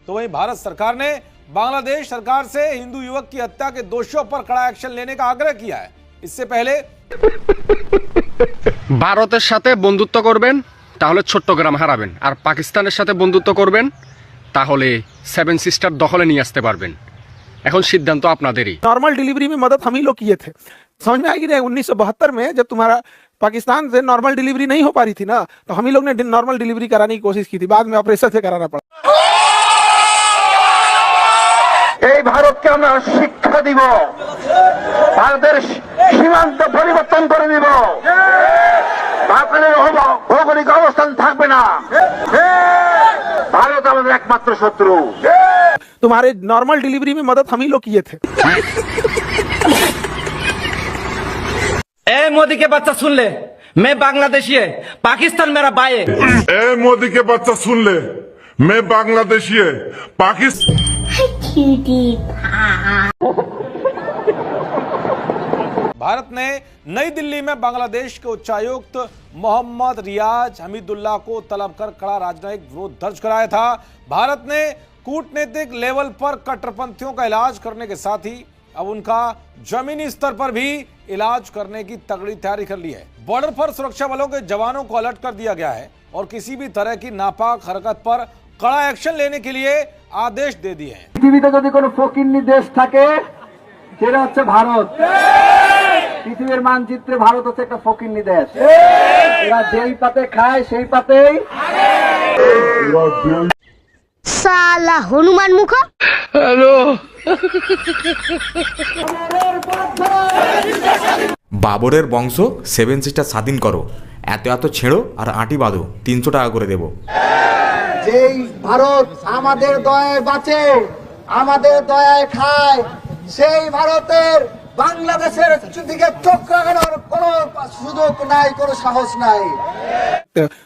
तो वहीं भारत सरकार ने बांग्लादेश सरकार से हिंदू युवक की हत्या के दोषियों पर कड़ा एक्शन लेने का आग्रह किया है। इससे पहले ভারতের সাথে বন্ধুত্ব করবেন তাহলে চট্টগ্রাম হারাবেন, আর পাকিস্তানের সাথে বন্ধুত্ব করবেন তাহলে সেভেন সিস্টার দখলে নিয়ে আসতে পারবেন। এখন সিদ্ধান্ত আপনাদেরই। नॉर्मल डिलीवरी में मदद हम ही लोग किए थे। समझ में आएगी नहीं 1972 में जब तुम्हारा पाकिस्तान से नॉर्मल डिलीवरी नहीं हो पा रही थी ना, तो हम ही लोग ने नॉर्मल डिलीवरी कराने की कोशिश की थी, बाद में ऑपरेशन से कराना पड़ा। এই ভারতকে আমরা শিক্ষা দিব, ভারতের সীমান্ত পরিবর্তন করে দিব, ভারতের ভৌগোলিক অবস্থান থাকবে না, ভারত আমাদের একমাত্র শত্রু। तुम्हारे नॉर्मल डिलीवरी में मदद हम ही लोग किए थे। ए मोदी के बच्चा सुन ले, मैं बांग्लादेशी है, पाकिस्तान मेरा भाई है। ए मोदी के बच्चा सुन ले, मैं बांग्लादेशी है, पाकिस्तान। भारत ने नई दिल्ली में बांग्लादेश के उच्चायुक्त मोहम्मद रियाज हमीदुल्लाह को तलब कर कड़ा राजनयिक विरोध दर्ज कराया था। भारत ने कूटनीतिक लेवल पर कट्टरपंथियों का इलाज करने के साथ ही अब उनका जमीनी स्तर पर भी इलाज करने की तगड़ी तैयारी कर ली है। बॉर्डर पर सुरक्षा बलों के जवानों को अलर्ट कर दिया गया है और किसी भी तरह की नापाक हरकत पर कड़ा एक्शन लेने के लिए आदेश दे दिए हैं। পৃথিবীতে যদি কোনো ফকিন্নি দেশ থাকে সেটা হচ্ছে ভারত। পৃথিবীর মানচিত্রে ভারত হচ্ছে একটা ফকিন্নি দেশ। এরা যেই পাতে খায় সেই পাতেই সালা হনুমান মুখ। বাবরের বংশ সেভেন সিস্টার স্বাধীন করো, এত এত ছেড়ো আর আঁটি বাঁধো, 300 টাকা করে দেবো। যেই ভারত আমাদের দয়ায় বাঁচে, আমাদের দয়ায় খায়, সেই ভারতের বাংলাদেশের দিকে চোখ রাখানোর কোনো সুযোগ নাই, কোনো সাহস নাই।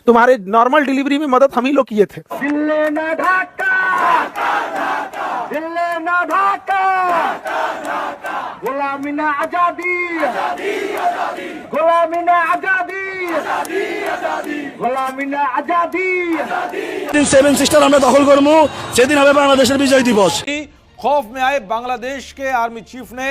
तुम्हारे नॉर्मल डिलीवरी में मदद हम ही लोग किए थे। दिल्ली ना ढाका, दिल्ली ना ढाका, गुलामी ना आजादी, गुलामी ना आजादी, गुलामी ना आजादी। सेवन सिस्टर আমরা দখল করব, সেদিন হবে বাংলাদেশের বিজয় দিবস। खौफ में आए बांग्लादेश के आर्मी चीफ ने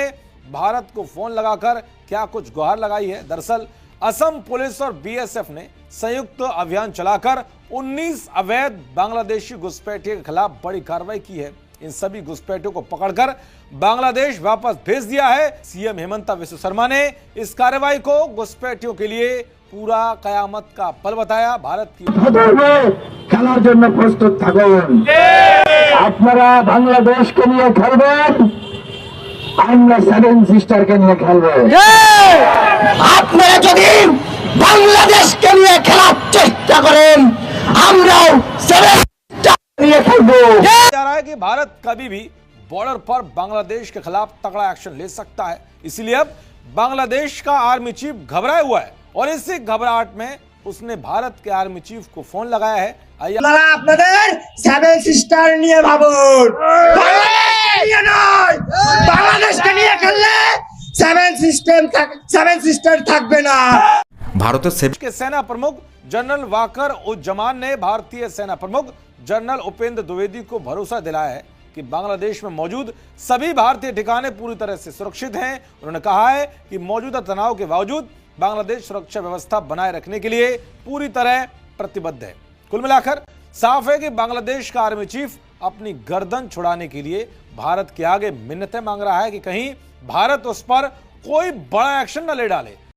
भारत को फोन लगाकर क्या कुछ गुहार लगाई है। दरअसल असम पुलिस और बीएसएफ ने संयुक्त अभियान चलाकर 19 अवैध बांग्लादेशी घुसपैठियों के खिलाफ बड़ी कार्रवाई की है। इन सभी घुसपैठियों को पकड़कर बांग्लादेश वापस भेज दिया है। सीएम हेमंत बिस्वा शर्मा ने इस कार्रवाई को घुसपैठियों के लिए पूरा कयामत का पल बताया। भारत की খেলার জন্য প্রস্তুত থাকুন, আপনারা বাংলাদেশকে নিয়ে খেলবেন, আমরা সেভেন সিস্টারকে নিয়ে খেলবো। আপনারা যদি বাংলাদেশকে নিয়ে খেলার চেষ্টা করেন, আমরাও সেভেন সিস্টার নিয়ে খেলবো। जा रहा है कि भारत कभी भी बॉर्डर पर बांग्लादेश के खिलाफ तगड़ा एक्शन ले सकता है। इसलिए अब बांग्लादेश का आर्मी चीफ घबराया हुआ है और इसी घबराहट में उसने भारत के आर्मी चीफ को फोन लगाया है। আপনারা আপনাদের সেভেন সিস্টার নিয়ে ভাবুন, বাংলাদেশকে নিয়ে খেললে সেভেন সিস্টার থাকবে না। ভারতের के सेना प्रमुख जनरल वाकर उज्जमान ने भारतीय सेना प्रमुख जनरल उपेंद्र द्विवेदी को भरोसा दिलाया है कि बांग्लादेश में मौजूद सभी भारतीय ठिकाने पूरी तरह से सुरक्षित हैं। उन्होंने कहा है कि मौजूदा तनाव के बावजूद बांग्लादेश सुरक्षा व्यवस्था बनाए रखने के लिए पूरी तरह प्रतिबद्ध है। कुल मिलाकर साफ है कि बांग्लादेश का आर्मी चीफ अपनी गर्दन छुड़ाने के लिए भारत के आगे मिन्नतें मांग रहा है कि कहीं भारत उस पर कोई बड़ा एक्शन न ले डाले।